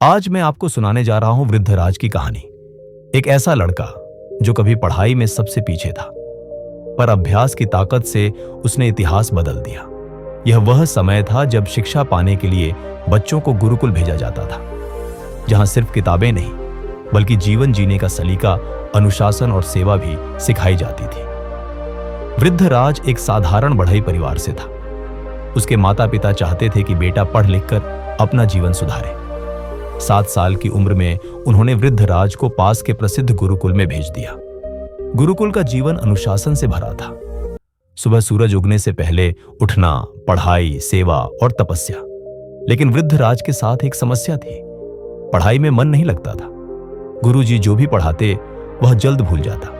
आज मैं आपको सुनाने जा रहा हूं वृद्धराज की कहानी। एक ऐसा लड़का जो कभी पढ़ाई में सबसे पीछे था, पर अभ्यास की ताकत से उसने इतिहास बदल दिया। यह वह समय था जब शिक्षा पाने के लिए बच्चों को गुरुकुल भेजा जाता था, जहां सिर्फ किताबें नहीं बल्कि जीवन जीने का सलीका, अनुशासन और सेवा भी सिखाई जाती थी। वृद्धराज एक साधारण बढ़ई परिवार से था। उसके माता पिता चाहते थे कि बेटा पढ़ लिख कर अपना जीवन सुधारे। 7 साल की उम्र में उन्होंने वृद्धराज को पास के प्रसिद्ध गुरुकुल में भेज दिया। गुरुकुल का जीवन अनुशासन से भरा था। सुबह सूरज उगने से पहले उठना, पढ़ाई, सेवा और तपस्या। लेकिन वृद्धराज के साथ एक समस्या थी। पढ़ाई में मन नहीं लगता था। गुरुजी जो भी पढ़ाते वह जल्द भूल जाता।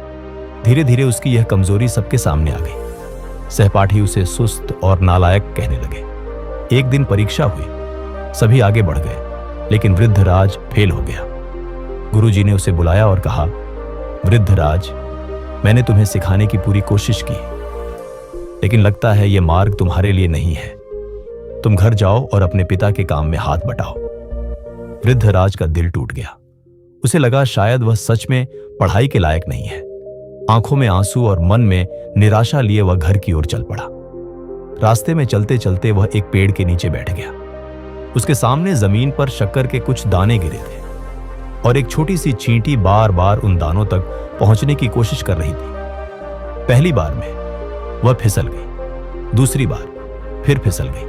धीरे धीरे उसकी यह कमजोरी सबके सामने आ गई। सहपाठी उसे सुस्त और नालायक कहने लगे। एक दिन परीक्षा हुई, सभी आगे बढ़ गए, लेकिन वृद्धराज फेल हो गया। गुरुजी ने उसे बुलाया और कहा, वृद्धराज, मैंने तुम्हें सिखाने की पूरी कोशिश की, लेकिन लगता है यह मार्ग तुम्हारे लिए नहीं है। तुम घर जाओ और अपने पिता के काम में हाथ बटाओ। वृद्धराज का दिल टूट गया। उसे लगा शायद वह सच में पढ़ाई के लायक नहीं है। आंखों में आंसू और मन में निराशा लिए वह घर की ओर चल पड़ा। रास्ते में चलते चलते वह एक पेड़ के नीचे बैठ गया। उसके सामने जमीन पर शक्कर के कुछ दाने गिरे थे और एक छोटी सी चींटी बार बार उन दानों तक पहुंचने की कोशिश कर रही थी। पहली बार में वह फिसल गई, दूसरी बार फिर फिसल गई,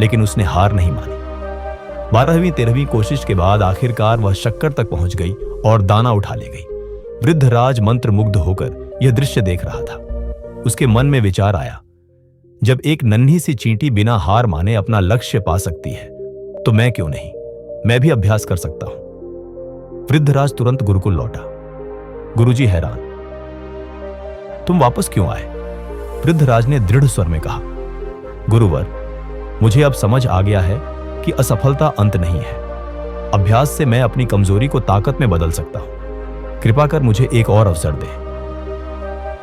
लेकिन उसने हार नहीं मानी। 12वीं 13वीं कोशिश के बाद आखिरकार वह शक्कर तक पहुंच गई और दाना उठा ले गई। वृद्धराज मंत्रमुग्ध होकर यह दृश्य देख रहा था। उसके मन में विचार आया, जब एक नन्ही सी चींटी बिना हार माने अपना लक्ष्य पा सकती है, तो मैं क्यों नहीं? मैं भी अभ्यास कर सकता हूं। वृद्धराज तुरंत गुरुकुल लौटा। गुरुजी हैरान, तुम वापस क्यों आए? वृद्धराज ने दृढ़ स्वर में कहा, गुरुवर, मुझे अब समझ आ गया है कि असफलता अंत नहीं है। अभ्यास से मैं अपनी कमजोरी को ताकत में बदल सकता हूं। कृपा कर मुझे एक और अवसर दे।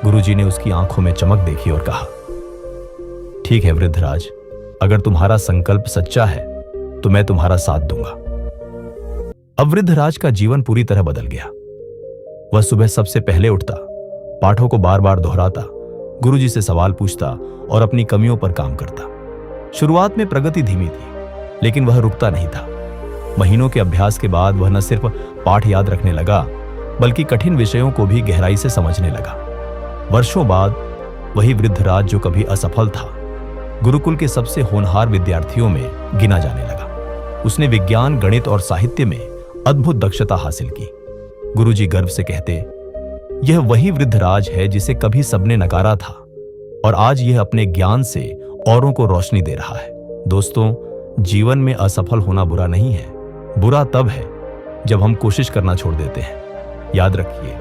गुरुजी ने उसकी आंखों में चमक देखी और कहा, ठीक है वृद्धराज, अगर तुम्हारा संकल्प सच्चा है तो मैं तुम्हारा साथ दूंगा। अब वृद्धराज का जीवन पूरी तरह बदल गया। वह सुबह सबसे पहले उठता, पाठों को बार बार दोहराता, गुरुजी से सवाल पूछता और अपनी कमियों पर काम करता। शुरुआत में प्रगति धीमी थी, लेकिन वह रुकता नहीं था। महीनों के अभ्यास के बाद वह न सिर्फ पाठ याद रखने लगा, बल्कि कठिन विषयों को भी गहराई से समझने लगा। वर्षों बाद वही वृद्धराज जो कभी असफल था, गुरुकुल के सबसे होनहार विद्यार्थियों में गिना जाने लगा। उसने विज्ञान, गणित और साहित्य में अद्भुत दक्षता हासिल की। गुरुजी गर्व से कहते, यह वही वृद्धराज है जिसे कभी सबने नकारा था और आज यह अपने ज्ञान से औरों को रोशनी दे रहा है। दोस्तों, जीवन में असफल होना बुरा नहीं है। बुरा तब है जब हम कोशिश करना छोड़ देते हैं। याद रखिए,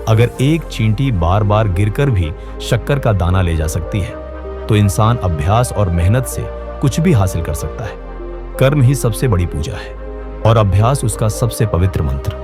अगर एक चींटी बार बार गिरकर भी शक्कर का दाना ले जा सकती है, तो इंसान अभ्यास और मेहनत से कुछ भी हासिल कर सकता है। कर्म ही सबसे बड़ी पूजा है और अभ्यास उसका सबसे पवित्र मंत्र।